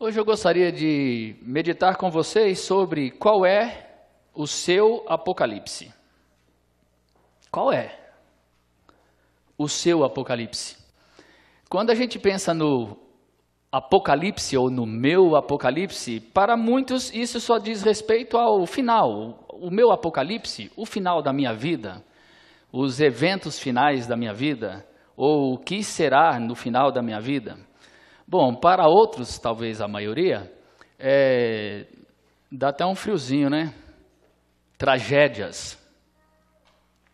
Hoje eu gostaria de meditar com vocês sobre qual é o seu Apocalipse. Qual é o seu Apocalipse? Quando a gente pensa no Apocalipse ou no meu Apocalipse, para muitos isso só diz respeito ao final. O meu Apocalipse, o final da minha vida, os eventos finais da minha vida, ou o que será no final da minha vida. Bom, para outros, talvez a maioria, dá até um friozinho, né? Tragédias,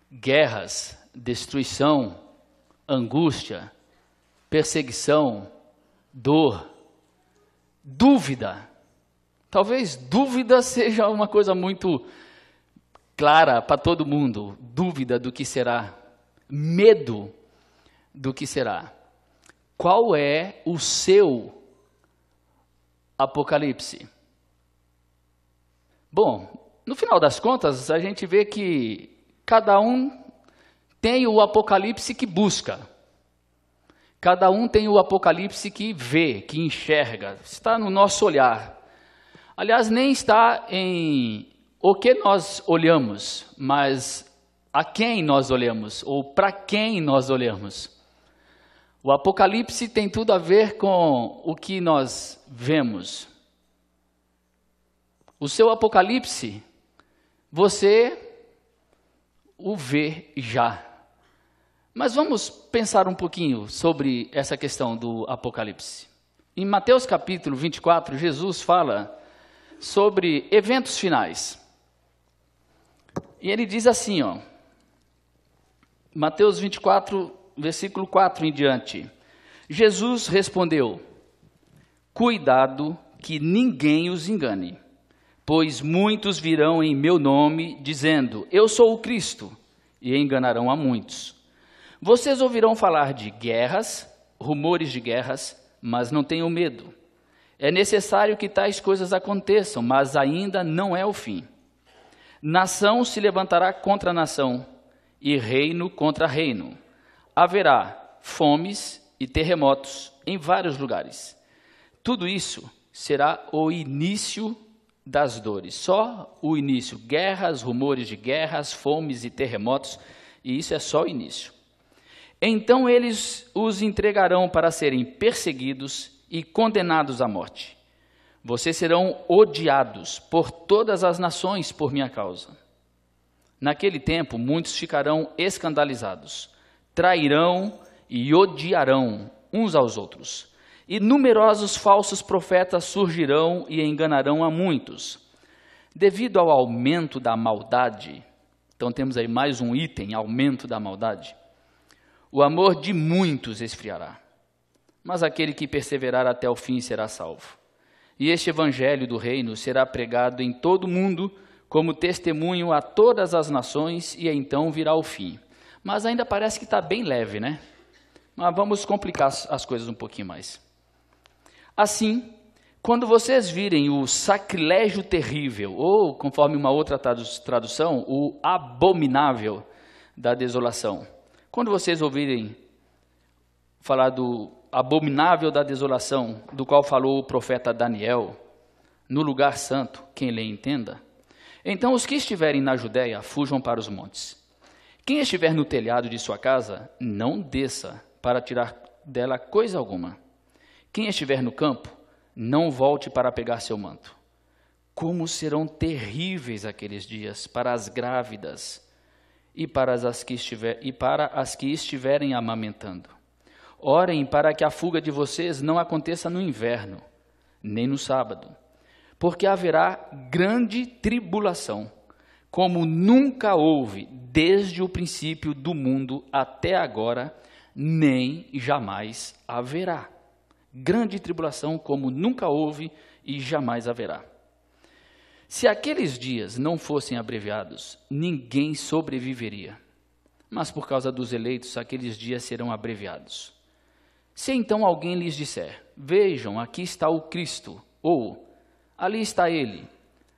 guerras, destruição, angústia, perseguição, dor, dúvida. Talvez dúvida seja uma coisa muito clara para todo mundo. Dúvida do que será, medo do que será. Qual é o seu Apocalipse? Bom, no final das contas, a gente vê que cada um tem o Apocalipse que busca. Cada um tem o Apocalipse que vê, que enxerga. Está no nosso olhar. Aliás, nem está em o que nós olhamos, mas a quem nós olhamos, ou para quem nós olhamos. O Apocalipse tem tudo a ver com o que nós vemos. O seu Apocalipse, você o vê já. Mas vamos pensar um pouquinho sobre essa questão do Apocalipse. Em Mateus capítulo 24, Jesus fala sobre eventos finais. E ele diz assim, Mateus 24, versículo 4 em diante. Jesus respondeu: cuidado que ninguém os engane, pois muitos virão em meu nome, dizendo, eu sou o Cristo, e enganarão a muitos. Vocês ouvirão falar de guerras, rumores de guerras, mas não tenham medo. É necessário que tais coisas aconteçam, mas ainda não é o fim. Nação se levantará contra nação, e reino contra reino. Haverá fomes e terremotos em vários lugares. Tudo isso será o início das dores. Só o início. Guerras, rumores de guerras, fomes e terremotos. E isso é só o início. Então eles os entregarão para serem perseguidos e condenados à morte. Vocês serão odiados por todas as nações por minha causa. Naquele tempo, muitos ficarão escandalizados, trairão e odiarão uns aos outros. E numerosos falsos profetas surgirão e enganarão a muitos. Devido ao aumento da maldade, então temos aí mais um item, aumento da maldade, o amor de muitos esfriará. Mas aquele que perseverar até o fim será salvo. E este evangelho do reino será pregado em todo o mundo, como testemunho a todas as nações, e então virá o fim. Mas ainda parece que está bem leve, né? Mas vamos complicar as coisas um pouquinho mais. Assim, quando vocês virem o sacrilégio terrível, ou, conforme uma outra tradução, o abominável da desolação. Quando vocês ouvirem falar do abominável da desolação, do qual falou o profeta Daniel, no lugar santo, quem lê entenda, então os que estiverem na Judéia, fujam para os montes. Quem estiver no telhado de sua casa, não desça para tirar dela coisa alguma. Quem estiver no campo, não volte para pegar seu manto. Como serão terríveis aqueles dias para as grávidas e para as que estiverem amamentando. Orem para que a fuga de vocês não aconteça no inverno, nem no sábado, porque haverá grande tribulação, como nunca houve desde o princípio do mundo até agora, nem jamais haverá. Grande tribulação, como nunca houve e jamais haverá. Se aqueles dias não fossem abreviados, ninguém sobreviveria. Mas por causa dos eleitos, aqueles dias serão abreviados. Se então alguém lhes disser, vejam, aqui está o Cristo, ou ali está ele,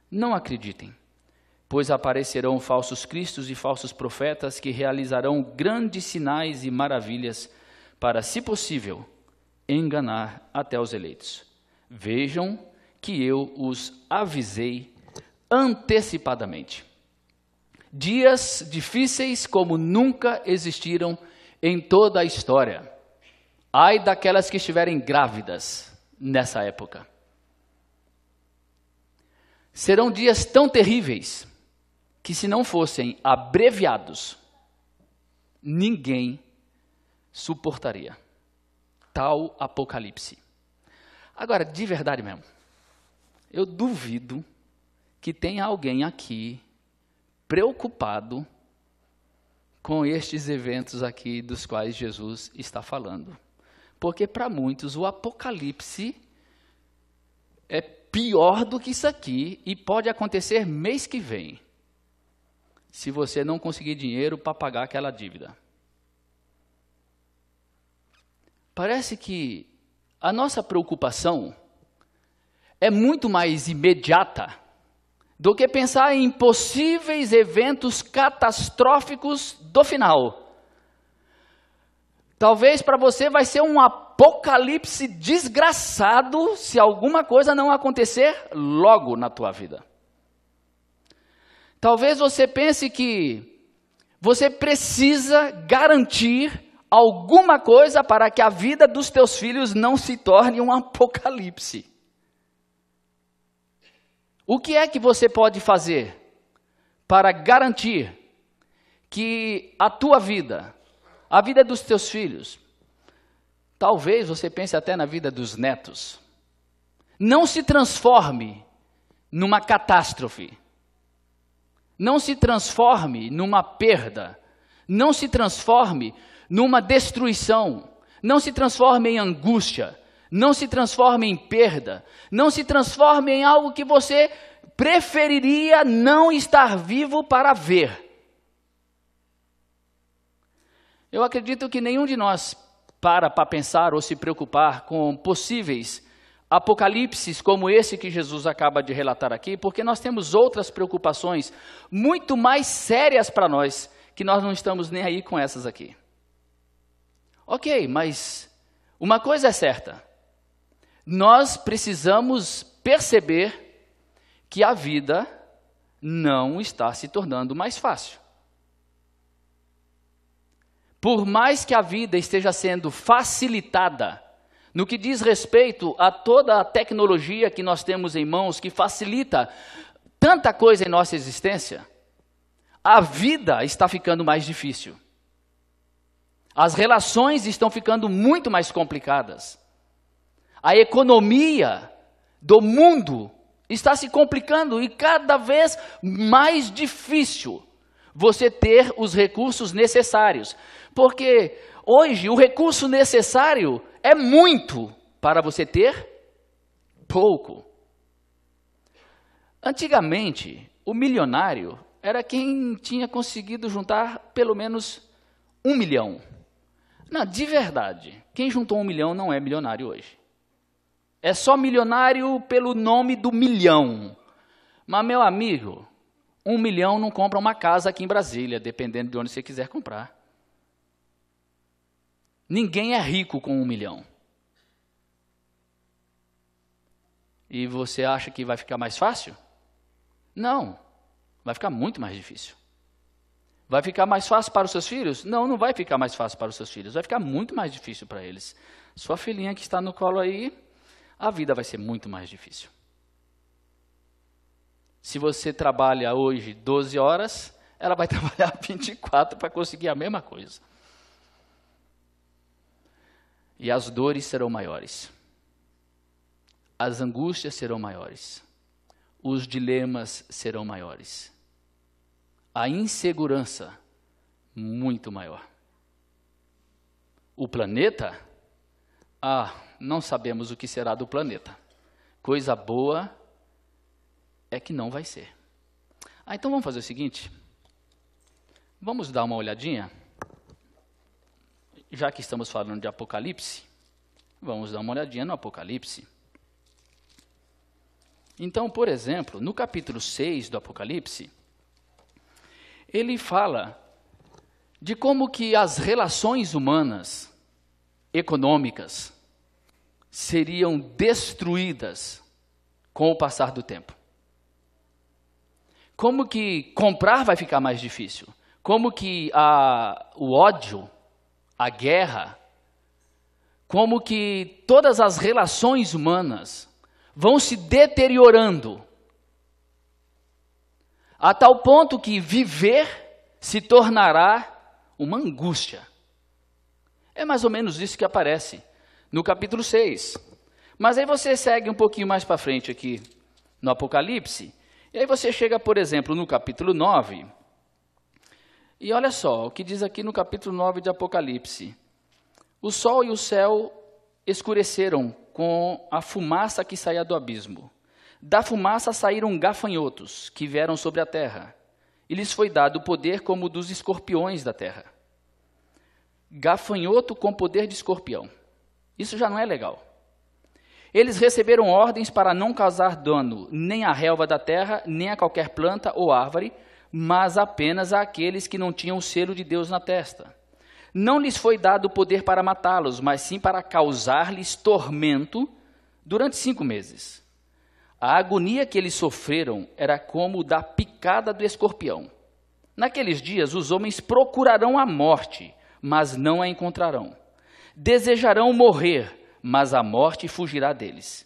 não acreditem, pois aparecerão falsos cristos e falsos profetas que realizarão grandes sinais e maravilhas para, se possível, enganar até os eleitos. Vejam que eu os avisei antecipadamente. Dias difíceis como nunca existiram em toda a história. Ai daquelas que estiverem grávidas nessa época. Serão dias tão terríveis que, se não fossem abreviados, ninguém suportaria tal apocalipse. Agora, de verdade mesmo, eu duvido que tenha alguém aqui preocupado com estes eventos aqui dos quais Jesus está falando. Porque para muitos o apocalipse é pior do que isso aqui e pode acontecer mês que vem, se você não conseguir dinheiro para pagar aquela dívida. Parece que a nossa preocupação é muito mais imediata do que pensar em possíveis eventos catastróficos do final. Talvez para você vai ser um apocalipse desgraçado se alguma coisa não acontecer logo na tua vida. Talvez você pense que você precisa garantir alguma coisa para que a vida dos teus filhos não se torne um apocalipse. O que é que você pode fazer para garantir que a tua vida, a vida dos teus filhos, talvez você pense até na vida dos netos, não se transforme numa catástrofe, não se transforme numa perda, não se transforme numa destruição, não se transforme em angústia, não se transforme em perda, não se transforme em algo que você preferiria não estar vivo para ver. Eu acredito que nenhum de nós para pensar ou se preocupar com possíveis apocalipses como esse que Jesus acaba de relatar aqui, porque nós temos outras preocupações muito mais sérias para nós, que nós não estamos nem aí com essas aqui. Ok, mas uma coisa é certa, nós precisamos perceber que a vida não está se tornando mais fácil. Por mais que a vida esteja sendo facilitada, no que diz respeito a toda a tecnologia que nós temos em mãos, que facilita tanta coisa em nossa existência, a vida está ficando mais difícil. As relações estão ficando muito mais complicadas. A economia do mundo está se complicando e cada vez mais difícil você ter os recursos necessários. Porque hoje o recurso necessário é muito para você ter pouco. Antigamente, o milionário era quem tinha conseguido juntar pelo menos 1 milhão. Não, de verdade, quem juntou 1 milhão não é milionário hoje. É só milionário pelo nome do milhão. Mas, meu amigo, 1 milhão não compra uma casa aqui em Brasília, dependendo de onde você quiser comprar. Ninguém é rico com 1 milhão. E você acha que vai ficar mais fácil? Não, vai ficar muito mais difícil. Vai ficar mais fácil para os seus filhos? Não, não vai ficar mais fácil para os seus filhos. Vai ficar muito mais difícil para eles. Sua filhinha que está no colo aí, a vida vai ser muito mais difícil. Se você trabalha hoje 12 horas, ela vai trabalhar 24 para conseguir a mesma coisa. E as dores serão maiores. As angústias serão maiores. Os dilemas serão maiores. A insegurança, muito maior. O planeta? Não sabemos o que será do planeta. Coisa boa é que não vai ser. Então vamos fazer o seguinte. Vamos dar uma olhadinha. Já que estamos falando de Apocalipse, vamos dar uma olhadinha no Apocalipse. Então, por exemplo, no capítulo 6 do Apocalipse, ele fala de como que as relações humanas, econômicas, seriam destruídas com o passar do tempo. Como que comprar vai ficar mais difícil? Como que o ódio, a guerra, como que todas as relações humanas vão se deteriorando, a tal ponto que viver se tornará uma angústia. É mais ou menos isso que aparece no capítulo 6. Mas aí você segue um pouquinho mais para frente aqui no Apocalipse, e aí você chega, por exemplo, no capítulo 9, e olha só o que diz aqui no capítulo 9 de Apocalipse. O sol e o céu escureceram com a fumaça que saía do abismo. Da fumaça saíram gafanhotos que vieram sobre a terra, e lhes foi dado o poder como dos escorpiões da terra. Gafanhoto com poder de escorpião. Isso já não é legal. Eles receberam ordens para não causar dano nem à relva da terra, nem a qualquer planta ou árvore, mas apenas àqueles que não tinham o selo de Deus na testa. Não lhes foi dado o poder para matá-los, mas sim para causar-lhes tormento durante 5 meses. A agonia que eles sofreram era como da picada do escorpião. Naqueles dias, os homens procurarão a morte, mas não a encontrarão. Desejarão morrer, mas a morte fugirá deles.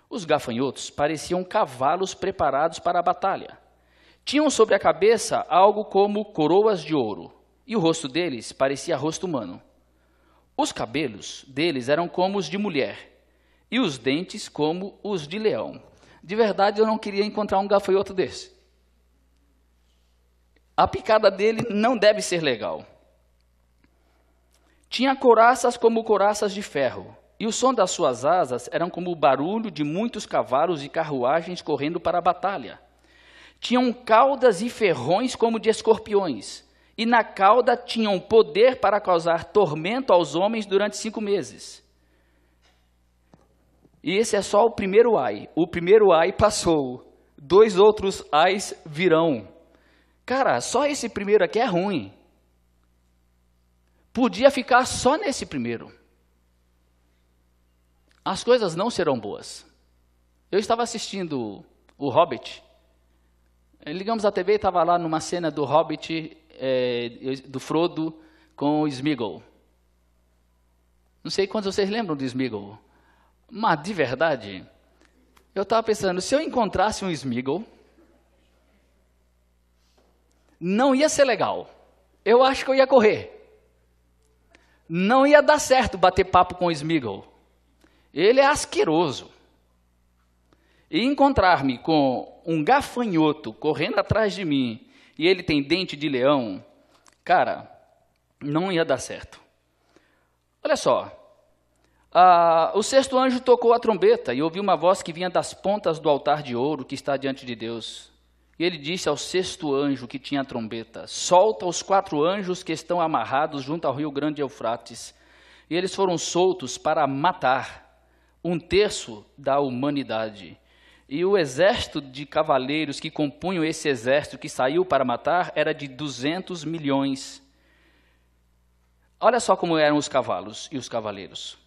Os gafanhotos pareciam cavalos preparados para a batalha. Tinham sobre a cabeça algo como coroas de ouro, e o rosto deles parecia rosto humano. Os cabelos deles eram como os de mulher, e os dentes como os de leão. De verdade, eu não queria encontrar um gafanhoto desse. A picada dele não deve ser legal. Tinha couraças como couraças de ferro, e o som das suas asas eram como o barulho de muitos cavalos e carruagens correndo para a batalha. Tinham caudas e ferrões como de escorpiões, e na cauda tinham poder para causar tormento aos homens durante 5 meses. E esse é só o primeiro ai. O primeiro ai passou. 2 outros ais virão. Cara, só esse primeiro aqui é ruim. Podia ficar só nesse primeiro. As coisas não serão boas. Eu estava assistindo o Hobbit. Ligamos a TV e estava lá numa cena do Hobbit, do Frodo com o Sméagol. Não sei quantos vocês lembram do Sméagol. Mas, de verdade, eu estava pensando, se eu encontrasse um Sméagol, não ia ser legal. Eu acho que eu ia correr. Não ia dar certo bater papo com o Sméagol. Ele é asqueroso. E encontrar-me com um gafanhoto correndo atrás de mim, e ele tem dente de leão, cara, não ia dar certo. Olha só. O 6º anjo tocou a trombeta e ouviu uma voz que vinha das pontas do altar de ouro que está diante de Deus. E ele disse ao 6º anjo que tinha a trombeta: solta os 4 anjos que estão amarrados junto ao rio grande Eufrates. E eles foram soltos para matar 1/3 da humanidade. E o exército de cavaleiros que compunham esse exército que saiu para matar era de 200 milhões. Olha só como eram os cavalos e os cavaleiros.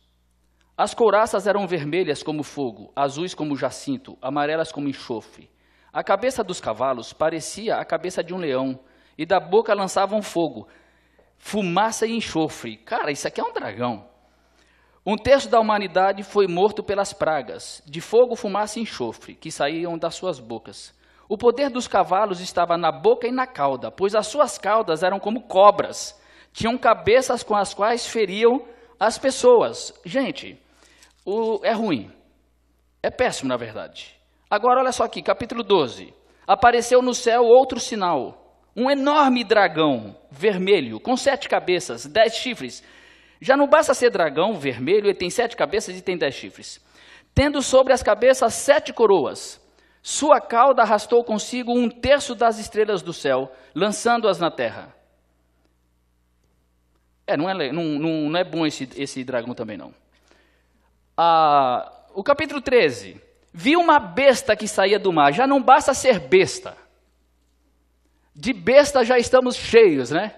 As couraças eram vermelhas como fogo, azuis como jacinto, amarelas como enxofre. A cabeça dos cavalos parecia a cabeça de um leão, e da boca lançavam fogo, fumaça e enxofre. Cara, isso aqui é um dragão. 1/3 da humanidade foi morto pelas pragas, de fogo, fumaça e enxofre, que saíam das suas bocas. O poder dos cavalos estava na boca e na cauda, pois as suas caudas eram como cobras. Tinham cabeças com as quais feriam as pessoas. Gente, é ruim. É péssimo, na verdade. Agora, olha só aqui, capítulo 12. Apareceu no céu outro sinal. Um enorme dragão vermelho, com 7 cabeças, 10 chifres. Já não basta ser dragão vermelho, ele tem 7 cabeças e tem 10 chifres. Tendo sobre as cabeças 7 coroas. Sua cauda arrastou consigo 1/3 das estrelas do céu, lançando-as na terra. Não é bom esse dragão também, não. O capítulo 13. Viu uma besta que saía do mar. Já não basta ser besta. De besta já estamos cheios, né?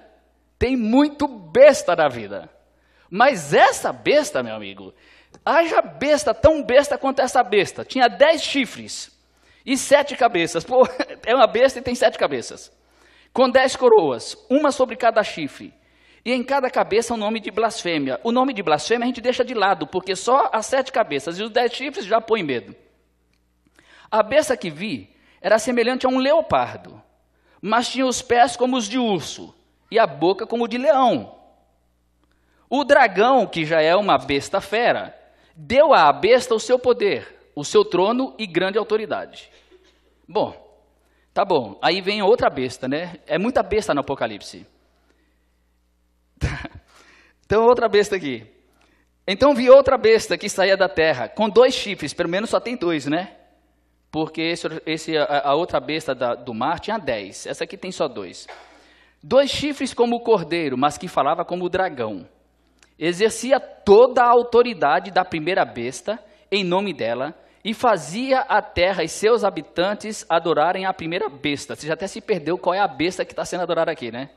Tem muito besta na vida. Mas essa besta, meu amigo, Haja besta, tão besta quanto essa besta. Tinha 10 chifres e 7 cabeças. Pô, é uma besta e tem 7 cabeças. Com 10 coroas, uma sobre cada chifre. E em cada cabeça um nome de blasfêmia. O nome de blasfêmia a gente deixa de lado, porque só as 7 cabeças e os 10 chifres já põe medo. A besta que vi era semelhante a um leopardo, mas tinha os pés como os de urso e a boca como de leão. O dragão, que já é uma besta fera, deu à besta o seu poder, o seu trono e grande autoridade. Bom, tá bom. Aí vem outra besta, né? É muita besta no Apocalipse. Então, outra besta aqui. Então vi outra besta que saía da terra, com 2 chifres, pelo menos só tem 2, né? Porque a outra besta do mar tinha 10, essa aqui tem só 2. 2 chifres como o cordeiro, mas que falava como o dragão. Exercia toda a autoridade da primeira besta, em nome dela, e fazia a terra e seus habitantes adorarem a primeira besta. Você já até se perdeu qual é a besta que está sendo adorada aqui, né?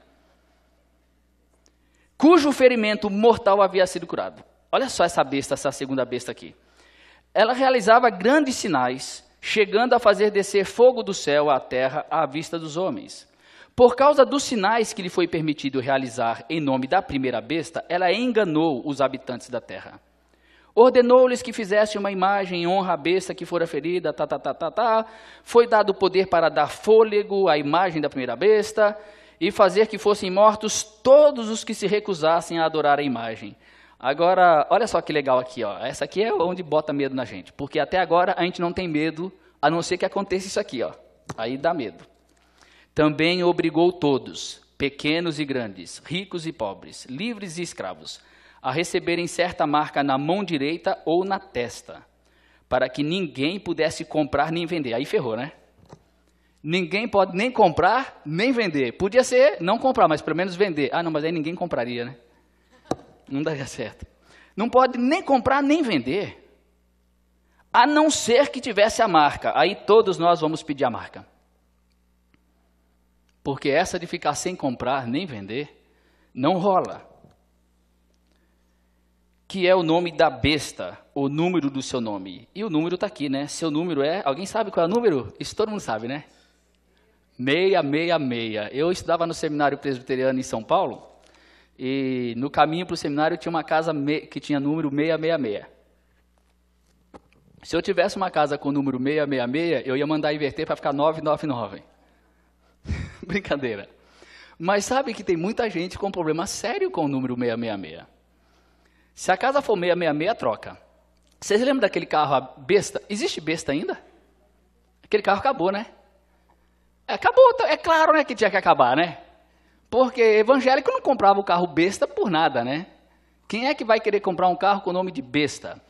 Cujo ferimento mortal havia sido curado. Olha só essa besta, essa segunda besta aqui. Ela realizava grandes sinais, chegando a fazer descer fogo do céu à terra à vista dos homens. Por causa dos sinais que lhe foi permitido realizar em nome da primeira besta, ela enganou os habitantes da terra. Ordenou-lhes que fizessem uma imagem em honra à besta que fora ferida, Foi dado poder para dar fôlego à imagem da primeira besta e fazer que fossem mortos todos os que se recusassem a adorar a imagem. Agora, olha só que legal aqui, ó. Essa aqui é onde bota medo na gente, porque até agora a gente não tem medo, a não ser que aconteça isso aqui, ó. Aí dá medo. Também obrigou todos, pequenos e grandes, ricos e pobres, livres e escravos, a receberem certa marca na mão direita ou na testa, para que ninguém pudesse comprar nem vender. Aí ferrou, né? Ninguém pode nem comprar, nem vender. Podia ser não comprar, mas pelo menos vender. Ah, não, mas aí ninguém compraria, né? Não daria certo. Não pode nem comprar, nem vender, a não ser que tivesse a marca. Aí todos nós vamos pedir a marca. Porque essa de ficar sem comprar, nem vender, não rola. Que é o nome da besta, o número do seu nome. E o número está aqui, né? Seu número é... Alguém sabe qual é o número? Isso todo mundo sabe, né? 666. Eu estudava no seminário presbiteriano em São Paulo, e no caminho para o seminário tinha uma casa que tinha número 666. Se eu tivesse uma casa com o número 666, eu ia mandar inverter para ficar 999. Brincadeira. Mas sabe que tem muita gente com problema sério com o número 666. Se a casa for 666, troca. Vocês lembram daquele carro besta? Existe besta ainda? Aquele carro acabou, né? Acabou, é claro, né, que tinha que acabar, né? Porque evangélico não comprava o carro besta por nada, né? Quem é que vai querer comprar um carro com o nome de besta?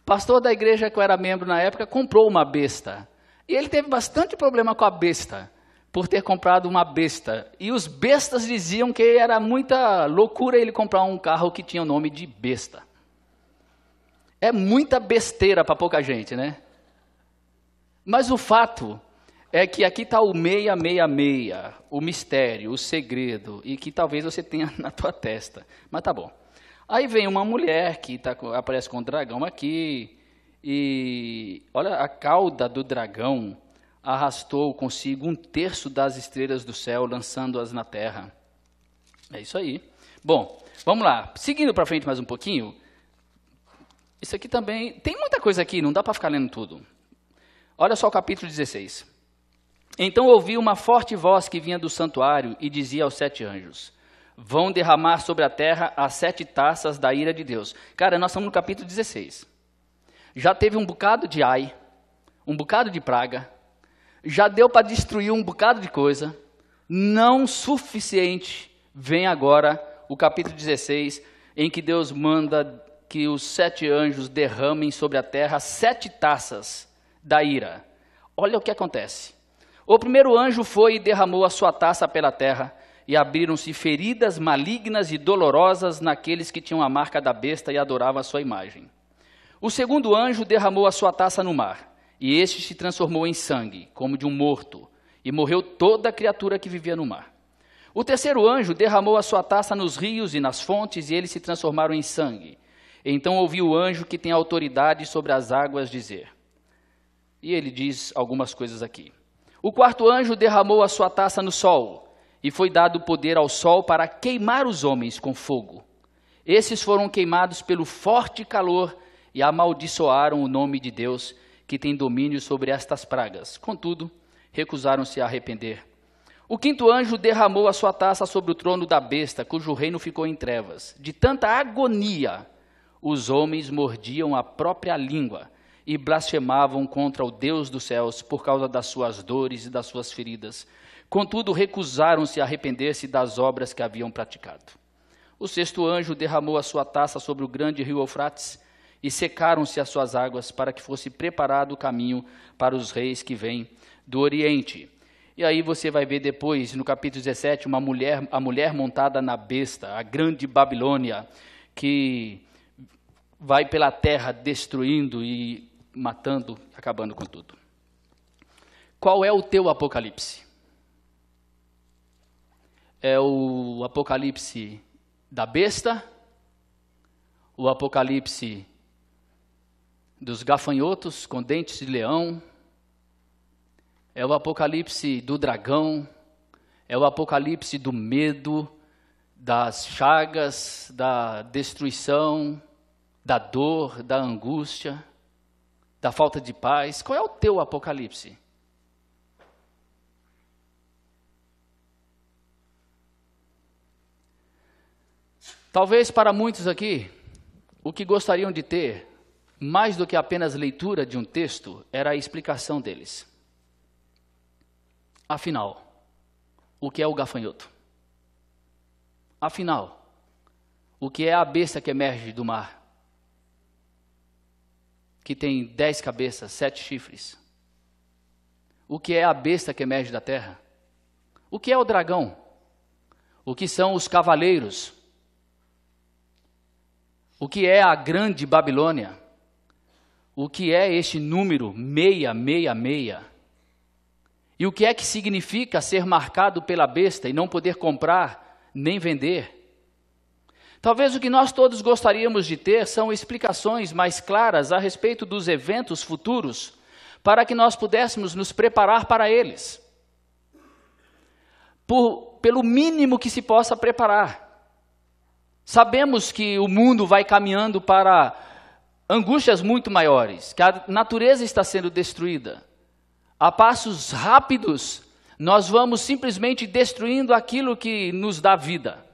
Pastor da igreja que eu era membro na época comprou uma besta. E ele teve bastante problema com a besta, por ter comprado uma besta. E os bestas diziam que era muita loucura ele comprar um carro que tinha o nome de besta. É muita besteira para pouca gente, né? Mas o fato é que aqui está o 666, o mistério, o segredo, e que talvez você tenha na tua testa. Mas tá bom. Aí vem uma mulher que aparece com um dragão aqui, e olha, a cauda do dragão arrastou consigo 1/3 das estrelas do céu, lançando-as na terra. É isso aí. Bom, vamos lá. Seguindo para frente mais um pouquinho. Isso aqui também... Tem muita coisa aqui, não dá para ficar lendo tudo. Olha só o capítulo 16. Então ouvi uma forte voz que vinha do santuário e dizia aos 7 anjos: vão derramar sobre a terra as 7 taças da ira de Deus. Cara, nós estamos no capítulo 16. Já teve um bocado de ai, um bocado de praga, já deu para destruir um bocado de coisa. Não suficiente, vem agora o capítulo 16, em que Deus manda que os 7 anjos derramem sobre a terra 7 taças da ira. Olha o que acontece. O primeiro anjo foi e derramou a sua taça pela terra, e abriram-se feridas malignas e dolorosas naqueles que tinham a marca da besta e adoravam a sua imagem. O segundo anjo derramou a sua taça no mar, e este se transformou em sangue, como de um morto, e morreu toda a criatura que vivia no mar. O terceiro anjo derramou a sua taça nos rios e nas fontes, e eles se transformaram em sangue. Então ouvi o anjo que tem autoridade sobre as águas dizer. E ele diz algumas coisas aqui. O quarto anjo derramou a sua taça no sol, e foi dado poder ao sol para queimar os homens com fogo. Esses foram queimados pelo forte calor e amaldiçoaram o nome de Deus, que tem domínio sobre estas pragas. Contudo, recusaram-se a arrepender. O quinto anjo derramou a sua taça sobre o trono da besta, cujo reino ficou em trevas. De tanta agonia, os homens mordiam a própria língua e blasfemavam contra o Deus dos céus por causa das suas dores e das suas feridas. Contudo, recusaram-se a arrepender-se das obras que haviam praticado. O sexto anjo derramou a sua taça sobre o grande rio Eufrates, e secaram-se as suas águas para que fosse preparado o caminho para os reis que vêm do Oriente. E aí você vai ver depois, no capítulo 17, a mulher montada na besta, a grande Babilônia, que vai pela terra destruindo e matando, acabando com tudo. Qual é o teu apocalipse? É o apocalipse da besta? O apocalipse dos gafanhotos com dentes de leão? É o apocalipse do dragão? É o apocalipse do medo, das chagas, da destruição, da dor, da angústia, da falta de paz? Qual é o teu apocalipse? Talvez para muitos aqui, o que gostariam de ter, mais do que apenas leitura de um texto, era a explicação deles. Afinal, o que é o gafanhoto? Afinal, o que é a besta que emerge do mar? Que tem 10 cabeças, 7 chifres. O que é a besta que emerge da terra? O que é o dragão? O que são os cavaleiros? O que é a grande Babilônia? O que é este número 666? E o que é que significa ser marcado pela besta e não poder comprar nem vender? Talvez o que nós todos gostaríamos de ter são explicações mais claras a respeito dos eventos futuros, para que nós pudéssemos nos preparar para eles. Pelo mínimo que se possa preparar. Sabemos que o mundo vai caminhando para angústias muito maiores, que a natureza está sendo destruída. A passos rápidos, nós vamos simplesmente destruindo aquilo que nos dá vida.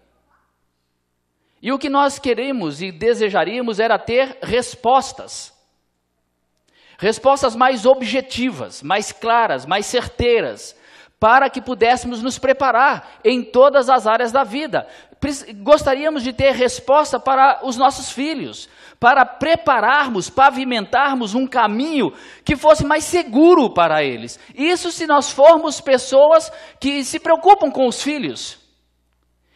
E o que nós queremos e desejaríamos era ter respostas. Respostas mais objetivas, mais claras, mais certeiras, para que pudéssemos nos preparar em todas as áreas da vida. Gostaríamos de ter resposta para os nossos filhos, para prepararmos, pavimentarmos um caminho que fosse mais seguro para eles. Isso se nós formos pessoas que se preocupam com os filhos,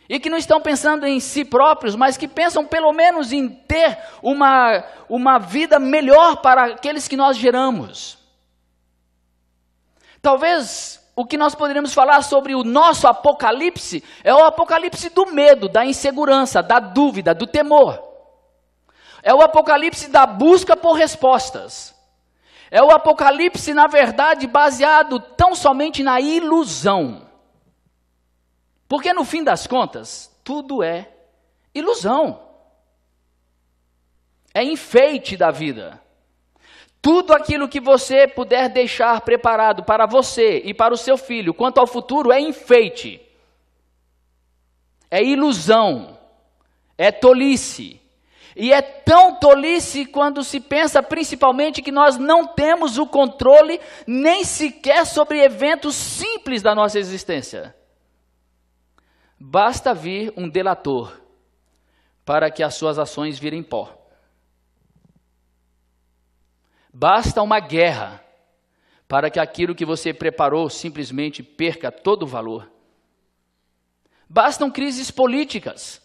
e que não estão pensando em si próprios, mas que pensam pelo menos em ter uma vida melhor para aqueles que nós geramos. Talvez o que nós poderíamos falar sobre o nosso apocalipse é o apocalipse do medo, da insegurança, da dúvida, do temor. É o apocalipse da busca por respostas. É o apocalipse, na verdade, baseado tão somente na ilusão. Porque no fim das contas, tudo é ilusão. É enfeite da vida. Tudo aquilo que você puder deixar preparado para você e para o seu filho, quanto ao futuro, é enfeite. É ilusão. É tolice. E é tão tolice quando se pensa principalmente que nós não temos o controle nem sequer sobre eventos simples da nossa existência. Basta vir um delator para que as suas ações virem pó. Basta uma guerra para que aquilo que você preparou simplesmente perca todo o valor. Bastam crises políticas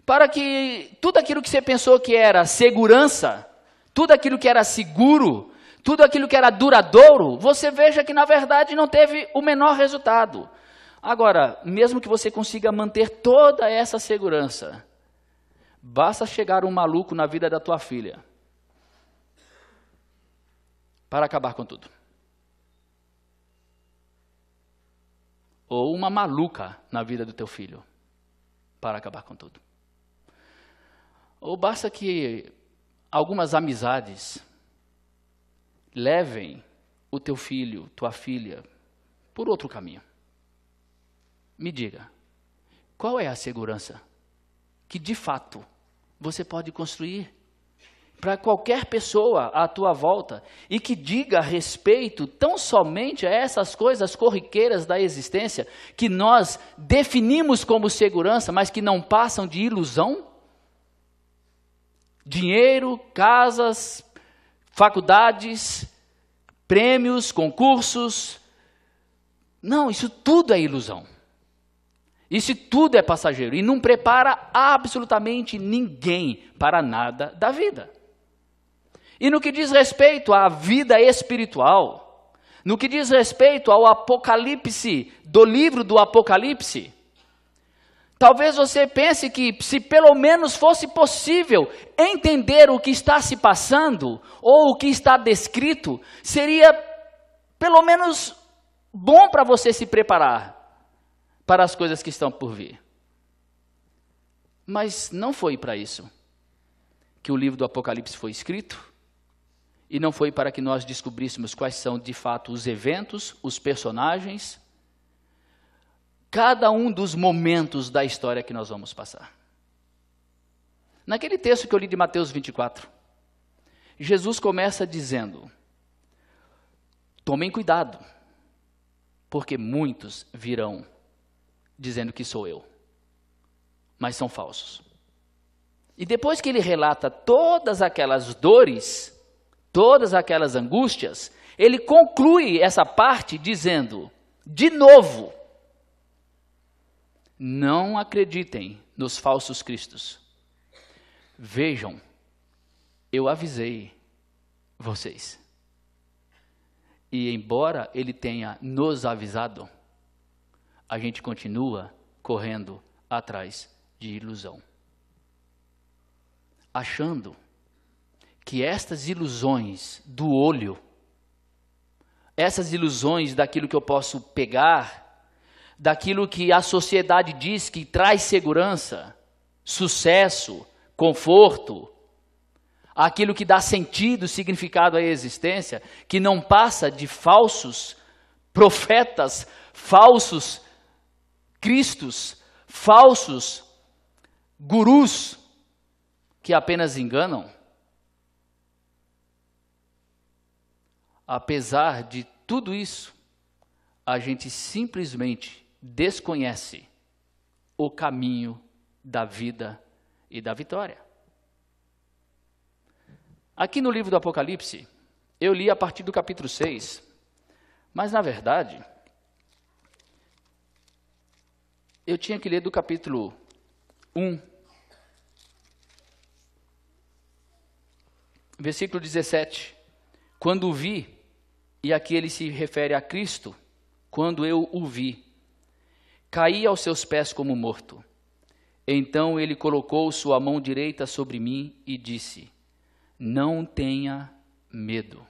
para que tudo aquilo que você pensou que era segurança, tudo aquilo que era seguro, tudo aquilo que era duradouro, você veja que na verdade não teve o menor resultado. Agora, mesmo que você consiga manter toda essa segurança, Basta chegar um maluco na vida da tua filha para acabar com tudo. Ou uma maluca na vida do teu filho para acabar com tudo. Ou basta que algumas amizades levem o teu filho, tua filha, por outro caminho. Me diga, qual é a segurança que de fato você pode construir para qualquer pessoa à tua volta e que diga respeito tão somente a essas coisas corriqueiras da existência que nós definimos como segurança, mas que não passam de ilusão? Dinheiro, casas, faculdades, prêmios, concursos. Não, isso tudo é ilusão. Isso tudo é passageiro e não prepara absolutamente ninguém para nada da vida. E no que diz respeito à vida espiritual, no que diz respeito ao Apocalipse, do livro do Apocalipse, talvez você pense que se pelo menos fosse possível entender o que está se passando ou o que está descrito, seria pelo menos bom para você se preparar para as coisas que estão por vir. Mas não foi para isso que o livro do Apocalipse foi escrito, e não foi para que nós descobríssemos quais são de fato os eventos, os personagens, cada um dos momentos da história que nós vamos passar. Naquele texto que eu li de Mateus 24, Jesus começa dizendo: tomem cuidado, porque muitos virão dizendo que sou eu, mas são falsos. E depois que ele relata todas aquelas dores, todas aquelas angústias, ele conclui essa parte dizendo, de novo, não acreditem nos falsos cristos. Vejam, eu avisei vocês. E embora ele tenha nos avisado, a gente continua correndo atrás de ilusão. Achando que estas ilusões do olho, essas ilusões daquilo que eu posso pegar, daquilo que a sociedade diz que traz segurança, sucesso, conforto, aquilo que dá sentido, significado à existência, que não passa de falsos profetas, falsos cristos, falsos gurus que apenas enganam. Apesar de tudo isso, a gente simplesmente desconhece o caminho da vida e da vitória. Aqui no livro do Apocalipse, eu li a partir do capítulo 6, mas na verdade, eu tinha que ler do capítulo 1, versículo 17. Quando o vi, e aqui ele se refere a Cristo, quando eu o vi, caí aos seus pés como morto. Então ele colocou sua mão direita sobre mim e disse: não tenha medo.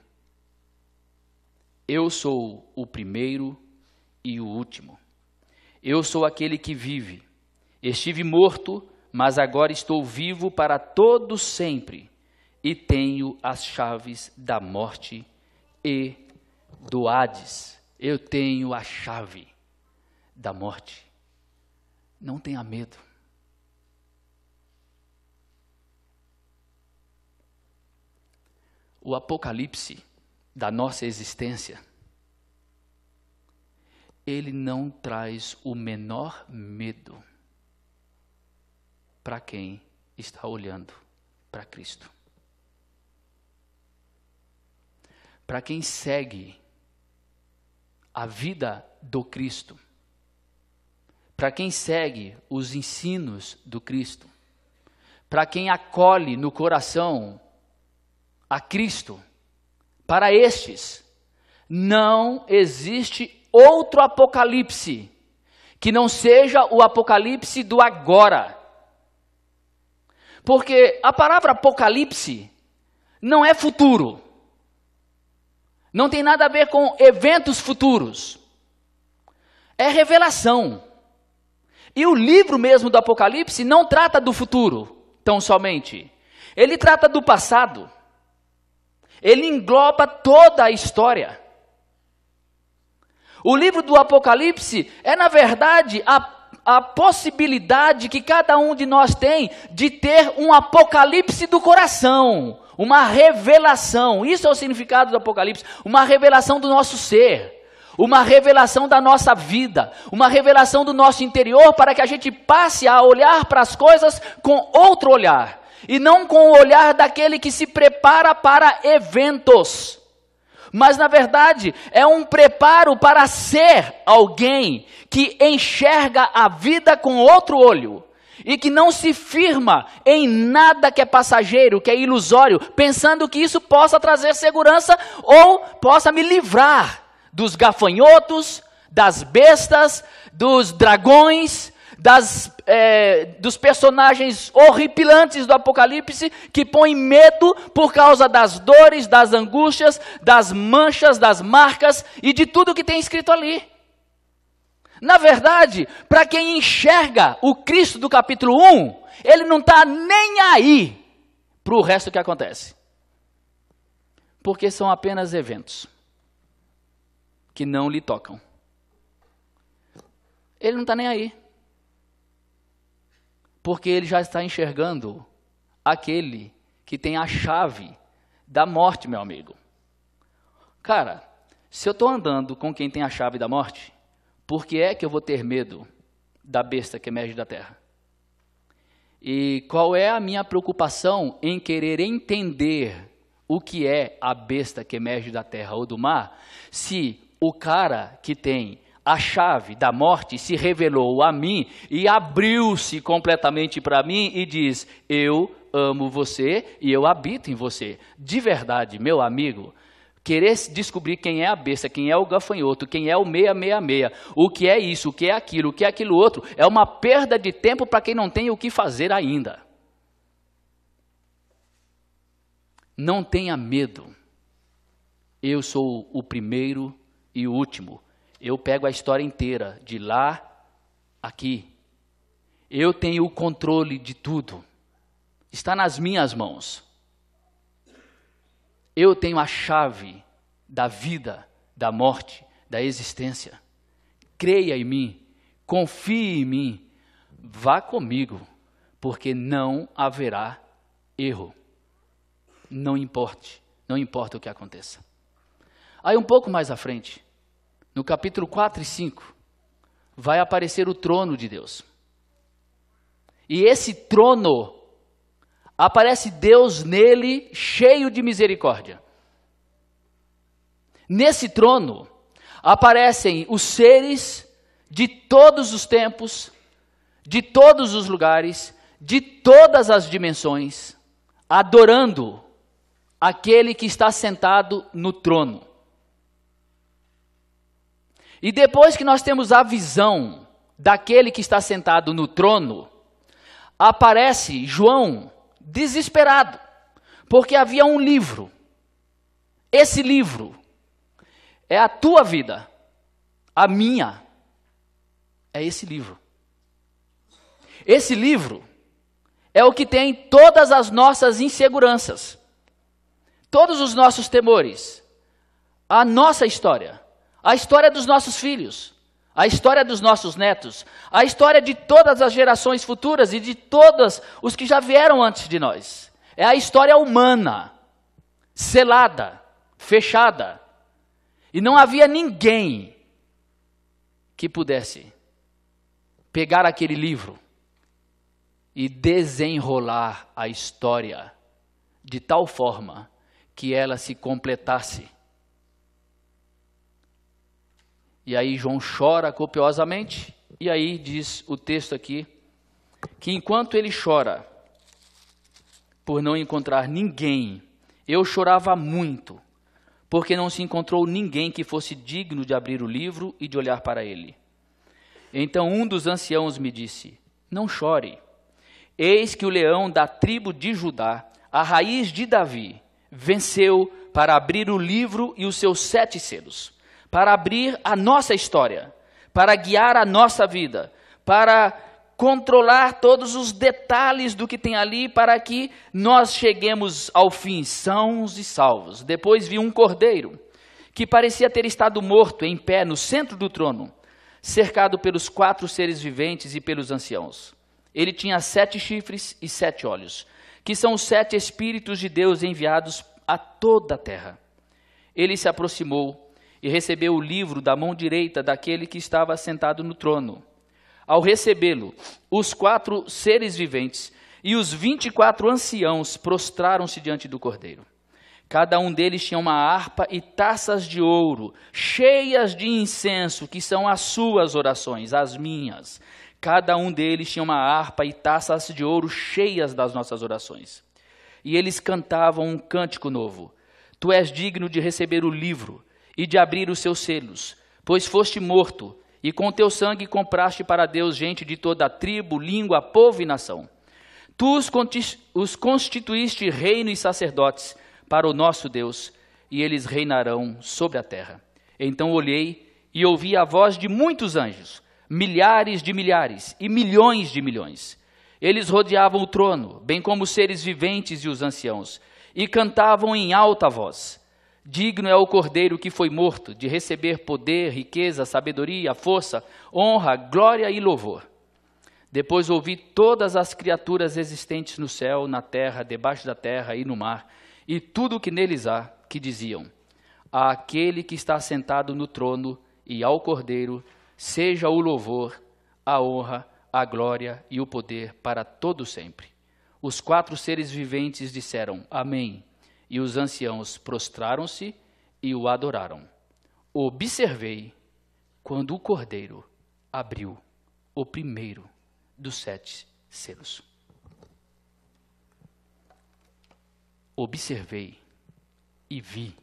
Eu sou o primeiro e o último. Eu sou aquele que vive. Estive morto, mas agora estou vivo para todo sempre, e tenho as chaves da morte e do Hades. Eu tenho a chave da morte. Não tenha medo. O Apocalipse da nossa existência, ele não traz o menor medo para quem está olhando para Cristo. Para quem segue a vida do Cristo, para quem segue os ensinos do Cristo, para quem acolhe no coração a Cristo, para estes, não existe outro apocalipse que não seja o apocalipse do agora. Porque a palavra Apocalipse não é futuro. Não tem nada a ver com eventos futuros. É revelação. E o livro mesmo do Apocalipse não trata do futuro, tão somente. Ele trata do passado. Ele engloba toda a história. O livro do Apocalipse é, na verdade, a possibilidade que cada um de nós tem de ter um apocalipse do coração, uma revelação. Isso é o significado do Apocalipse, uma revelação do nosso ser, uma revelação da nossa vida, uma revelação do nosso interior, para que a gente passe a olhar para as coisas com outro olhar, e não com o olhar daquele que se prepara para eventos. Mas, na verdade, é um preparo para ser alguém que enxerga a vida com outro olho e que não se firma em nada que é passageiro, que é ilusório, pensando que isso possa trazer segurança ou possa me livrar dos gafanhotos, das bestas, dos dragões, dos personagens horripilantes do Apocalipse, que põem medo por causa das dores, das angústias, das manchas, das marcas e de tudo que tem escrito ali. Na verdade, para quem enxerga o Cristo do capítulo 1, ele não está nem aí para o resto que acontece. Porque são apenas eventos que não lhe tocam. Ele não está nem aí. Porque ele já está enxergando aquele que tem a chave da morte, meu amigo. Cara, se eu estou andando com quem tem a chave da morte, por que é que eu vou ter medo da besta que emerge da terra? E qual é a minha preocupação em querer entender o que é a besta que emerge da terra ou do mar, se o cara que tem a chave da morte se revelou a mim e abriu-se completamente para mim e diz: eu amo você e eu habito em você. De verdade, meu amigo, querer descobrir quem é a besta, quem é o gafanhoto, quem é o 666, o que é isso, o que é aquilo outro, é uma perda de tempo para quem não tem o que fazer ainda. Não tenha medo. Eu sou o primeiro e o último. Eu pego a história inteira, de lá, aqui. Eu tenho o controle de tudo. Está nas minhas mãos. Eu tenho a chave da vida, da morte, da existência. Creia em mim, confie em mim, vá comigo, porque não haverá erro. Não importa o que aconteça. Aí um pouco mais à frente, no capítulo 4 e 5, vai aparecer o trono de Deus. E esse trono, aparece Deus nele, cheio de misericórdia. Nesse trono, aparecem os seres de todos os tempos, de todos os lugares, de todas as dimensões, adorando aquele que está sentado no trono. E depois que nós temos a visão daquele que está sentado no trono, aparece João desesperado, porque havia um livro. Esse livro é a tua vida, a minha. É esse livro. Esse livro é o que tem todas as nossas inseguranças, todos os nossos temores, a nossa história. A história dos nossos filhos, a história dos nossos netos, a história de todas as gerações futuras e de todos os que já vieram antes de nós. É a história humana, selada, fechada. E não havia ninguém que pudesse pegar aquele livro e desenrolar a história de tal forma que ela se completasse. E aí João chora copiosamente, e aí diz o texto aqui, que enquanto ele chora, por não encontrar ninguém, eu chorava muito, porque não se encontrou ninguém que fosse digno de abrir o livro e de olhar para ele. Então um dos anciãos me disse: não chore. Eis que o leão da tribo de Judá, a raiz de Davi, venceu para abrir o livro e os seus 7 selos, para abrir a nossa história, para guiar a nossa vida, para controlar todos os detalhes do que tem ali, para que nós cheguemos ao fim sãos e salvos. Depois vi um cordeiro, que parecia ter estado morto em pé no centro do trono, cercado pelos 4 seres viventes e pelos anciãos. Ele tinha 7 chifres e 7 olhos, que são os 7 Espíritos de Deus enviados a toda a terra. Ele se aproximou e recebeu o livro da mão direita daquele que estava sentado no trono. Ao recebê-lo, os 4 seres viventes e os 24 anciãos prostraram-se diante do cordeiro. Cada um deles tinha uma harpa e taças de ouro, cheias de incenso, que são as suas orações, as minhas. Cada um deles tinha uma harpa e taças de ouro cheias das nossas orações. E eles cantavam um cântico novo. Tu és digno de receber o livro e de abrir os seus selos, pois foste morto, e com teu sangue compraste para Deus gente de toda a tribo, língua, povo e nação. Tu os constituíste reino e sacerdotes para o nosso Deus, e eles reinarão sobre a terra. Então olhei e ouvi a voz de muitos anjos, milhares de milhares e milhões de milhões. Eles rodeavam o trono, bem como os seres viventes e os anciãos, e cantavam em alta voz: digno é o cordeiro que foi morto de receber poder, riqueza, sabedoria, força, honra, glória e louvor. Depois ouvi todas as criaturas existentes no céu, na terra, debaixo da terra e no mar, e tudo o que neles há, que diziam: àquele que está sentado no trono e ao cordeiro, seja o louvor, a honra, a glória e o poder para todo sempre. Os 4 seres viventes disseram: amém. E os anciãos prostraram-se e o adoraram. Observei quando o cordeiro abriu o primeiro dos 7 selos. Observei e vi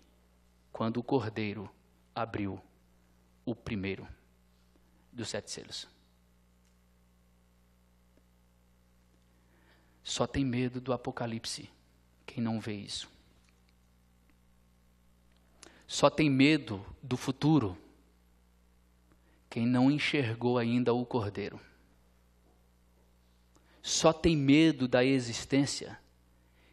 quando o cordeiro abriu o primeiro dos 7 selos. Só tem medo do Apocalipse quem não vê isso. Só tem medo do futuro quem não enxergou ainda o Cordeiro. Só tem medo da existência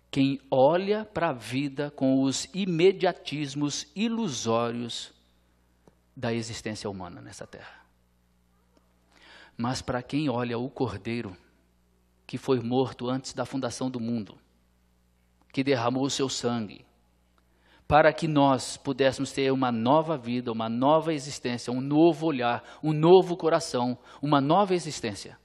quem olha para a vida com os imediatismos ilusórios da existência humana nessa terra. Mas para quem olha o Cordeiro, que foi morto antes da fundação do mundo, que derramou o seu sangue, para que nós pudéssemos ter uma nova vida, uma nova existência, um novo olhar, um novo coração, uma nova existência.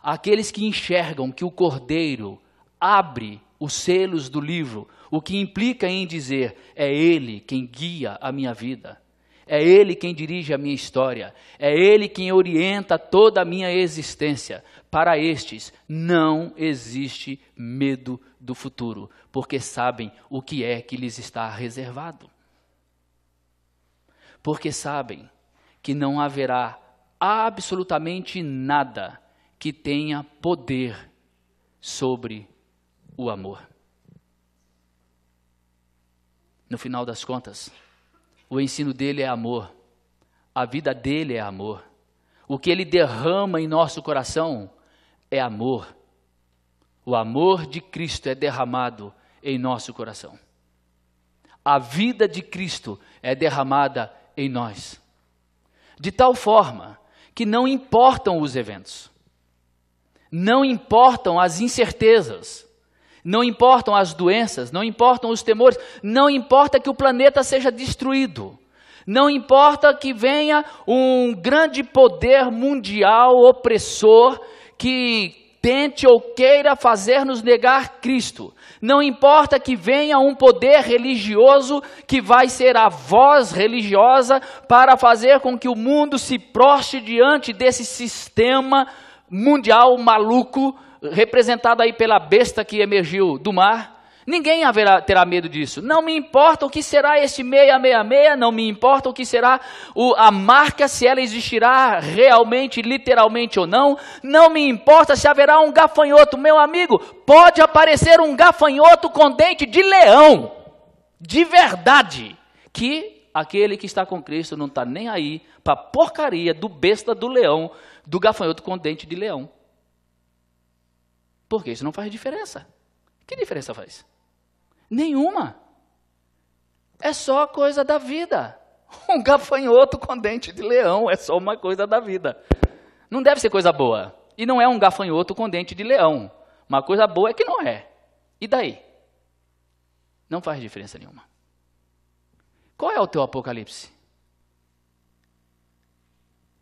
Aqueles que enxergam que o Cordeiro abre os selos do livro, o que implica em dizer: é Ele quem guia a minha vida, é Ele quem dirige a minha história, é Ele quem orienta toda a minha existência. Para estes não existe medo do futuro, porque sabem o que é que lhes está reservado. Porque sabem que não haverá absolutamente nada que tenha poder sobre o amor. No final das contas, o ensino dele é amor, a vida dele é amor, o que ele derrama em nosso coração é amor. O amor de Cristo é derramado em nosso coração. A vida de Cristo é derramada em nós, de tal forma que não importam os eventos, não importam as incertezas, não importam as doenças, não importam os temores, não importa que o planeta seja destruído, não importa que venha um grande poder mundial opressor que tente ou queira fazer-nos negar Cristo. Não importa que venha um poder religioso que vai ser a voz religiosa para fazer com que o mundo se prostre diante desse sistema mundial maluco, representado aí pela besta que emergiu do mar. Ninguém terá medo disso. Não me importa o que será esse 666, não me importa o que será a marca, se ela existirá realmente, literalmente ou não. Não me importa se haverá um gafanhoto. Meu amigo, pode aparecer um gafanhoto com dente de leão, de verdade, que aquele que está com Cristo não está nem aí para a porcaria do besta do leão, do gafanhoto com dente de leão. Porque isso não faz diferença. Que diferença faz? Nenhuma. É só coisa da vida. Um gafanhoto com dente de leão é só uma coisa da vida. Não deve ser coisa boa. E não é um gafanhoto com dente de leão. Uma coisa boa é que não é. E daí? Não faz diferença nenhuma. Qual é o teu apocalipse?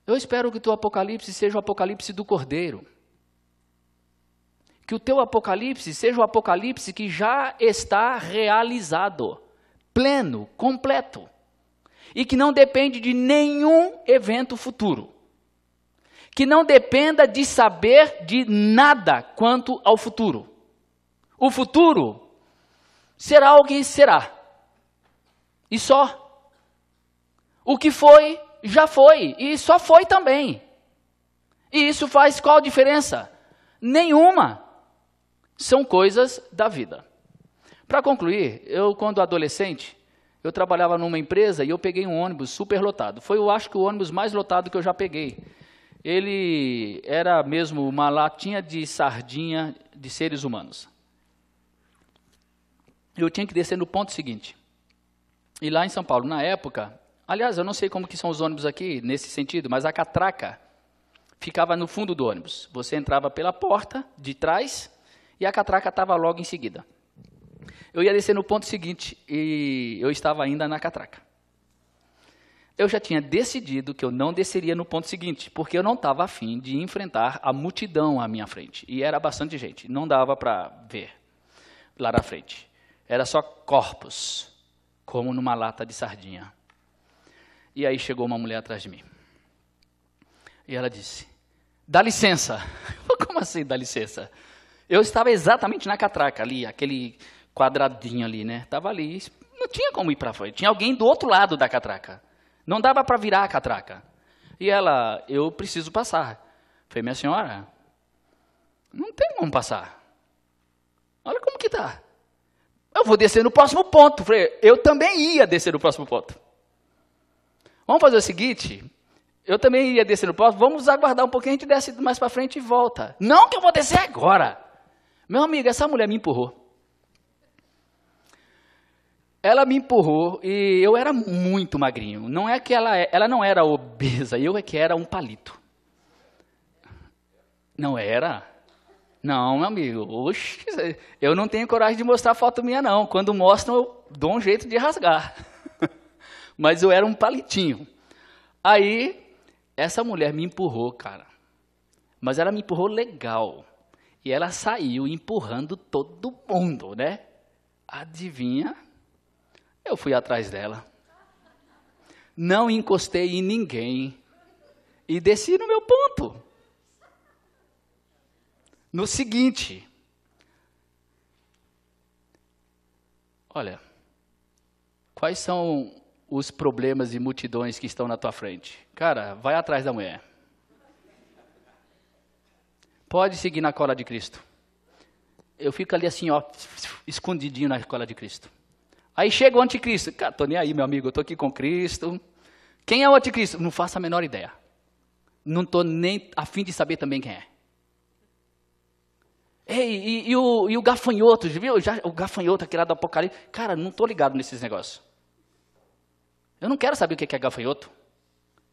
Eu espero que o teu apocalipse seja o apocalipse do Cordeiro. Que o teu apocalipse seja o apocalipse que já está realizado, pleno, completo. E que não depende de nenhum evento futuro. Que não dependa de saber de nada quanto ao futuro. O futuro será o que será. E só. O que foi, já foi. E só foi também. E isso faz qual diferença? Nenhuma. São coisas da vida. Para concluir, eu quando adolescente, eu trabalhava numa empresa e eu peguei um ônibus super lotado. Foi, eu acho que o ônibus mais lotado que eu já peguei. Ele era mesmo uma latinha de sardinha de seres humanos. Eu tinha que descer no ponto seguinte. E lá em São Paulo, na época, aliás, eu não sei como que são os ônibus aqui nesse sentido, mas a catraca ficava no fundo do ônibus. Você entrava pela porta de trás e a catraca estava logo em seguida. Eu ia descer no ponto seguinte e eu estava ainda na catraca. Eu já tinha decidido que eu não desceria no ponto seguinte, porque eu não estava afim de enfrentar a multidão à minha frente. E era bastante gente, não dava para ver lá na frente. Era só corpos, como numa lata de sardinha. E aí chegou uma mulher atrás de mim. E ela disse, dá licença. Como assim dá licença? Eu estava exatamente na catraca ali, aquele quadradinho ali, né? Estava ali, não tinha como ir para frente. Tinha alguém do outro lado da catraca. Não dava para virar a catraca. E ela, eu preciso passar. Falei, minha senhora, não tem como passar. Olha como que está. Eu vou descer no próximo ponto. Falei, eu também ia descer no próximo ponto. Vamos fazer o seguinte, eu também ia descer no próximo, vamos aguardar um pouquinho, a gente desce mais para frente e volta. Não que eu vou descer agora. Meu amigo, essa mulher me empurrou. Ela me empurrou e eu era muito magrinho. Não é que ela não era obesa, eu é que era um palito. Não era? Não, meu amigo. Oxe, eu não tenho coragem de mostrar foto minha, não. Quando mostram, eu dou um jeito de rasgar. Mas eu era um palitinho. Aí, essa mulher me empurrou, cara. Mas ela me empurrou legal. E ela saiu empurrando todo mundo, né? Adivinha? Eu fui atrás dela. Não encostei em ninguém. E desci no meu ponto. No seguinte. Olha, quais são os problemas e multidões que estão na tua frente? Cara, vai atrás da mulher. Pode seguir na cola de Cristo. Eu fico ali assim, ó, escondidinho na cola de Cristo. Aí chega o anticristo. Cara, tô nem aí, meu amigo, eu tô aqui com Cristo. Quem é o anticristo? Não faço a menor ideia. Não tô nem a fim de saber também quem é. Ei, e o gafanhoto, viu? O gafanhoto, aquele lá do Apocalipse. Cara, não tô ligado nesses negócios. Eu não quero saber o que é gafanhoto.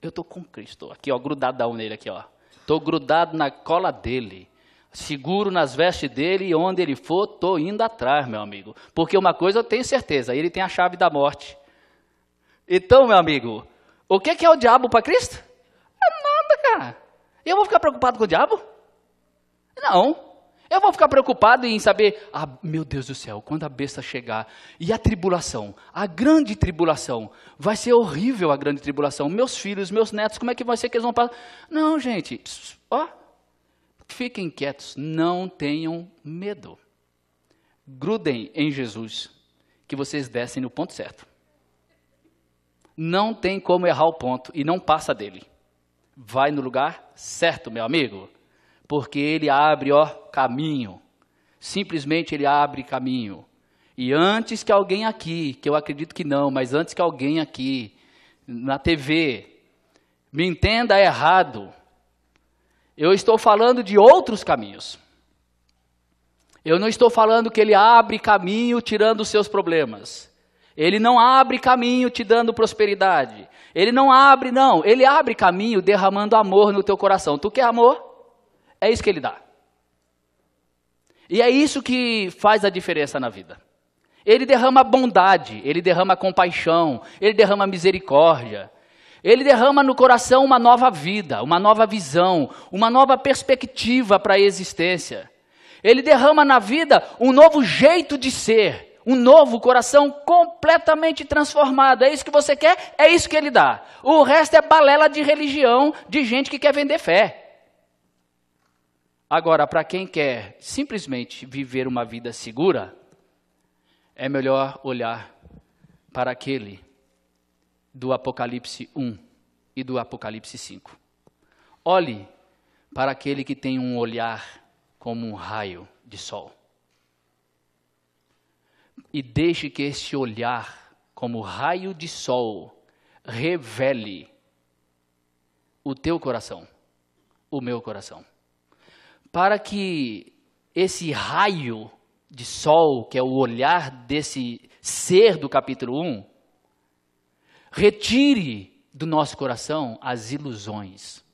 Eu tô com Cristo. Aqui, ó, grudadão nele aqui, ó. Tô grudado na cola dele. Seguro nas vestes dele e onde ele for, tô indo atrás, meu amigo. Porque uma coisa eu tenho certeza, ele tem a chave da morte. Então, meu amigo, o que é o diabo para Cristo? É nada, cara. Eu vou ficar preocupado com o diabo? Não. Eu vou ficar preocupado em saber, meu Deus do céu, quando a besta chegar, e a tribulação, a grande tribulação, vai ser horrível a grande tribulação. Meus filhos, meus netos, como é que vai ser que eles vão passar? Não, gente, ó, fiquem quietos, não tenham medo. grudem em Jesus, que vocês descem no ponto certo. Não tem como errar o ponto e não passa dele. Vai no lugar certo, meu amigo, porque ele abre, caminho. Simplesmente ele abre caminho. E antes que alguém aqui, que eu acredito que não, mas antes que alguém aqui, na TV, me entenda errado, eu estou falando de outros caminhos. Eu não estou falando que ele abre caminho tirando os seus problemas. Ele não abre caminho te dando prosperidade. Ele não abre, não. Ele abre caminho derramando amor no teu coração. Tu quer amor? É isso que ele dá. E é isso que faz a diferença na vida. Ele derrama bondade, ele derrama compaixão, ele derrama misericórdia. Ele derrama no coração uma nova vida, uma nova visão, uma nova perspectiva para a existência. Ele derrama na vida um novo jeito de ser. Um novo coração completamente transformado. É isso que você quer? É isso que ele dá. O resto é balela de religião, de gente que quer vender fé. Agora, para quem quer simplesmente viver uma vida segura, é melhor olhar para aquele do Apocalipse 1 e do Apocalipse 5. Olhe para aquele que tem um olhar como um raio de sol. E deixe que esse olhar, como raio de sol, revele o teu coração, o meu coração. Para que esse raio de sol, que é o olhar desse ser do capítulo 1, retire do nosso coração as ilusões.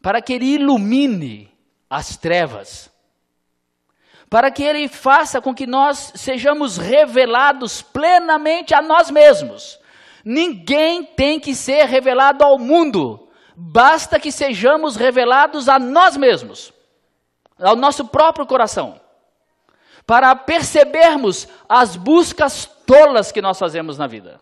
Para que ele ilumine as trevas. Para que ele faça com que nós sejamos revelados plenamente a nós mesmos. Ninguém tem que ser revelado ao mundo, basta que sejamos revelados a nós mesmos, ao nosso próprio coração, para percebermos as buscas tolas que nós fazemos na vida,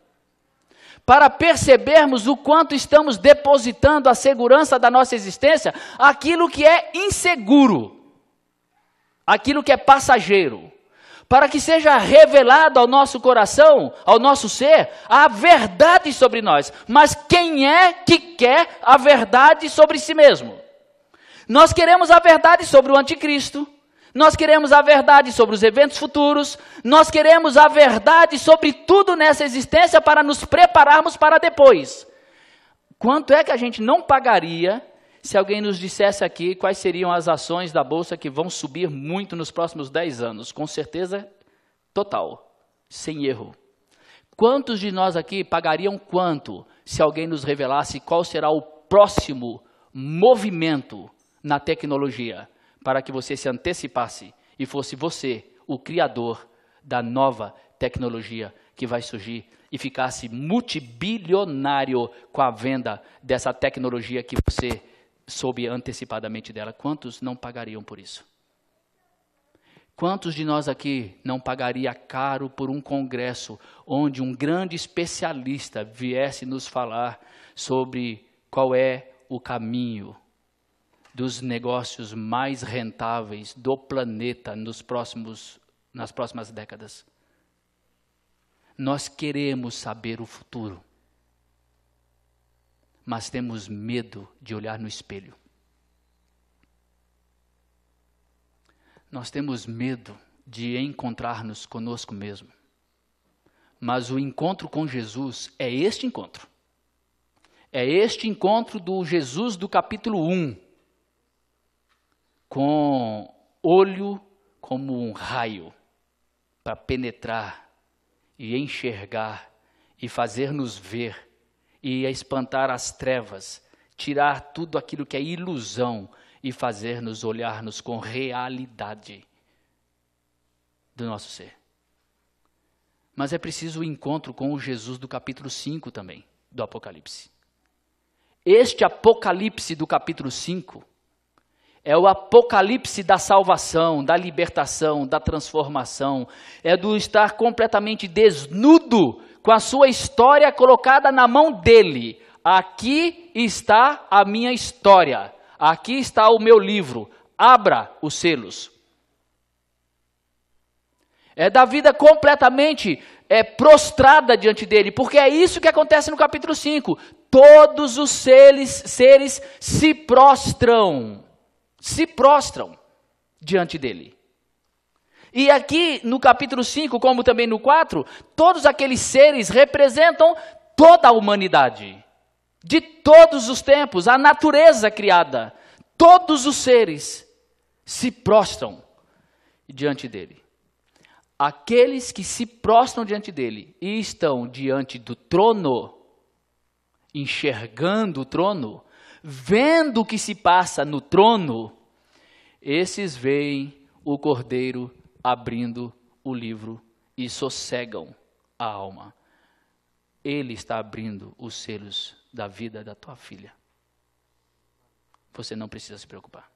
para percebermos o quanto estamos depositando a segurança da nossa existência, aquilo que é inseguro, aquilo que é passageiro, para que seja revelado ao nosso coração, ao nosso ser, a verdade sobre nós. Mas quem é que quer a verdade sobre si mesmo? Nós queremos a verdade sobre o anticristo, nós queremos a verdade sobre os eventos futuros, nós queremos a verdade sobre tudo nessa existência para nos prepararmos para depois. Quanto é que a gente não pagaria se alguém nos dissesse aqui quais seriam as ações da Bolsa que vão subir muito nos próximos 10 anos? Com certeza total, sem erro. Quantos de nós aqui pagariam quanto se alguém nos revelasse qual será o próximo movimento na tecnologia, para que você se antecipasse e fosse você o criador da nova tecnologia que vai surgir e ficasse multibilionário com a venda dessa tecnologia que você soube antecipadamente dela? Quantos não pagariam por isso? Quantos de nós aqui não pagaria caro por um congresso onde um grande especialista viesse nos falar sobre qual é o caminho dos negócios mais rentáveis do planeta nas próximas décadas? Nós queremos saber o futuro, mas temos medo de olhar no espelho. Nós temos medo de encontrar-nos conosco mesmo. Mas o encontro com Jesus é este encontro. É este encontro do Jesus do capítulo 1. Com olho como um raio para penetrar e enxergar e fazer-nos ver e espantar as trevas, tirar tudo aquilo que é ilusão e fazer-nos olhar-nos com realidade do nosso ser. Mas é preciso o encontro com o Jesus do capítulo 5 também, do Apocalipse. Este Apocalipse do capítulo 5 é o apocalipse da salvação, da libertação, da transformação. É do estar completamente desnudo, com a sua história colocada na mão dele. Aqui está a minha história. Aqui está o meu livro. Abra os selos. É da vida completamente prostrada diante dele, porque é isso que acontece no capítulo 5. Todos os seres se prostram diante dele. E aqui no capítulo 5, como também no 4, todos aqueles seres representam toda a humanidade, de todos os tempos, a natureza criada. Todos os seres se prostram diante dele. Aqueles que se prostram diante dele e estão diante do trono, enxergando o trono, vendo o que se passa no trono, esses veem o Cordeiro abrindo o livro e sossegam a alma. Ele está abrindo os selos da vida da tua filha. Você não precisa se preocupar.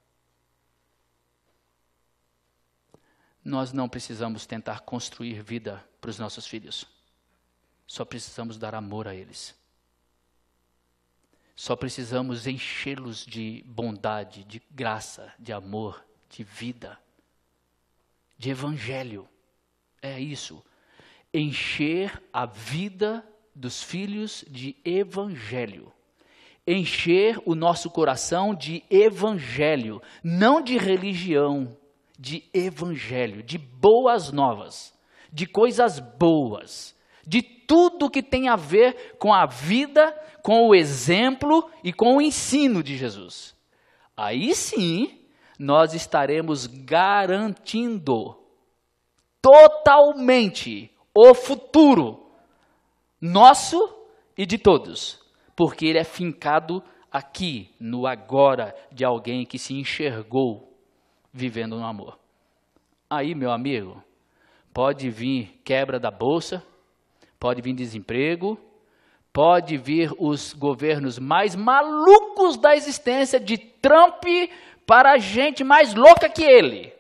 Nós não precisamos tentar construir vida para os nossos filhos. Só precisamos dar amor a eles. Só precisamos enchê-los de bondade, de graça, de amor, de vida, de evangelho. É isso. Encher a vida dos filhos de evangelho. Encher o nosso coração de evangelho, não de religião, de evangelho, de boas novas, de coisas boas, de tudo que tem a ver com a vida, com o exemplo e com o ensino de Jesus. Aí sim, nós estaremos garantindo totalmente o futuro nosso e de todos, porque ele é fincado aqui, no agora de alguém que se enxergou vivendo no amor. Aí, meu amigo, pode vir quebra da bolsa, pode vir desemprego, pode vir os governos mais malucos da existência, de Trump para a gente mais louca que ele.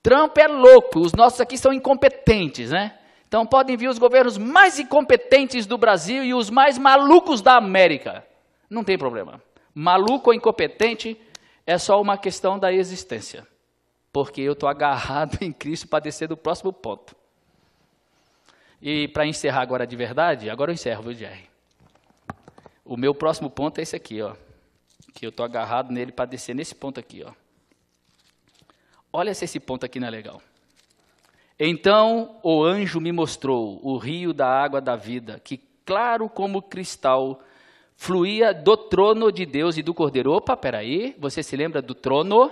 Trump é louco, os nossos aqui são incompetentes, né? Então podem vir os governos mais incompetentes do Brasil e os mais malucos da América. Não tem problema. Maluco ou incompetente é só uma questão da existência. Porque eu estou agarrado em Cristo para descer do próximo ponto. E para encerrar agora de verdade, agora eu encerro, viu, Jerry? O meu próximo ponto é esse aqui, ó. Que eu estou agarrado nele para descer nesse ponto aqui, ó. Olha se esse ponto aqui não é legal. Então o anjo me mostrou o rio da água da vida, que claro como cristal, fluía do trono de Deus e do Cordeiro. Opa, peraí, você se lembra do trono?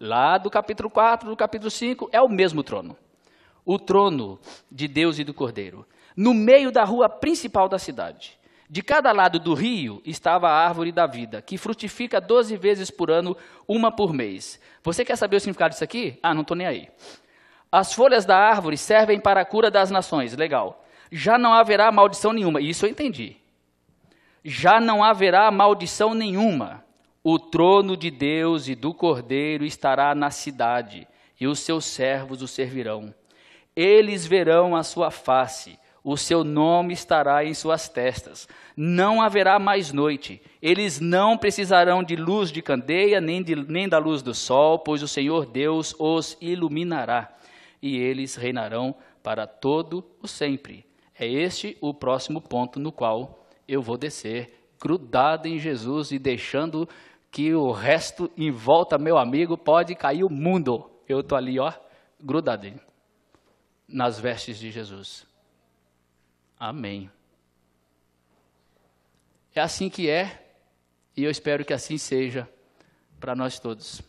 Lá do capítulo 4, do capítulo 5, é o mesmo trono. O trono de Deus e do Cordeiro. No meio da rua principal da cidade. De cada lado do rio estava a árvore da vida, que frutifica 12 vezes por ano, uma por mês. Você quer saber o significado disso aqui? Ah, não estou nem aí. As folhas da árvore servem para a cura das nações. Legal. Já não haverá maldição nenhuma. Isso eu entendi. Já não haverá maldição nenhuma. O trono de Deus e do Cordeiro estará na cidade, e os seus servos o servirão. Eles verão a sua face, o seu nome estará em suas testas. Não haverá mais noite. Eles não precisarão de luz de candeia, nem da luz do sol, pois o Senhor Deus os iluminará. E eles reinarão para todo o sempre. É este o próximo ponto no qual eu vou descer, grudado em Jesus e deixando que o resto em volta, meu amigo, pode cair o mundo. Eu estou ali, ó, grudadinho nas vestes de Jesus. Amém. É assim que é, e eu espero que assim seja para nós todos.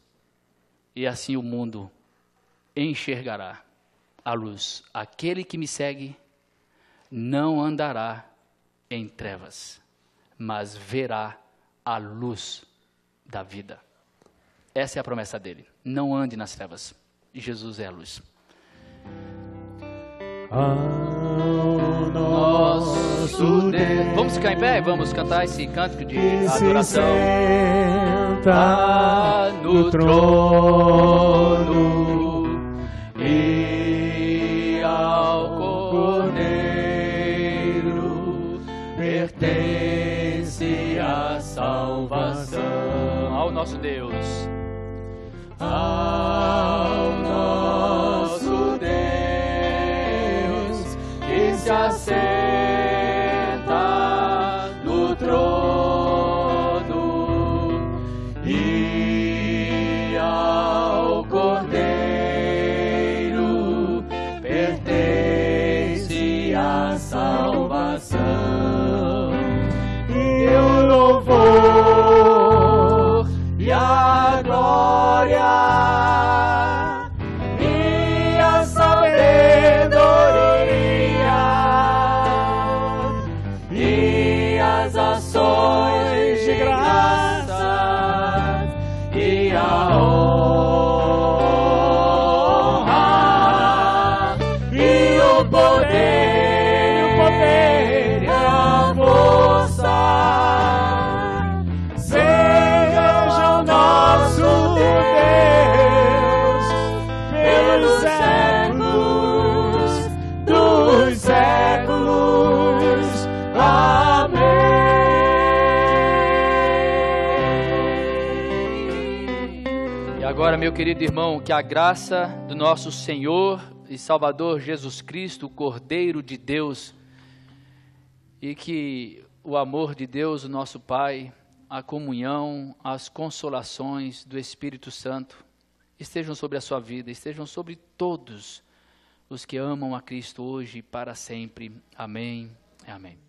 E assim o mundo enxergará a luz. Aquele que me segue não andará em trevas, mas verá a luz da vida. Essa é a promessa dele. Não ande nas trevas. Jesus é a luz. Ao nosso Deus. Vamos ficar em pé e vamos cantar esse cântico de adoração. Senta no trono e ao Cordeiro pertence a salvação. Ao nosso Deus. Ao nosso Deus. e as ações de graças e a honra e o poder e a força seja o nosso Deus pelos séculos dos séculos. Amém. E agora, meu querido irmão, que a graça do nosso Senhor e Salvador Jesus Cristo, o Cordeiro de Deus, e que o amor de Deus, o nosso Pai, a comunhão, as consolações do Espírito Santo estejam sobre a sua vida, estejam sobre todos os que amam a Cristo hoje e para sempre. Amém. Amém.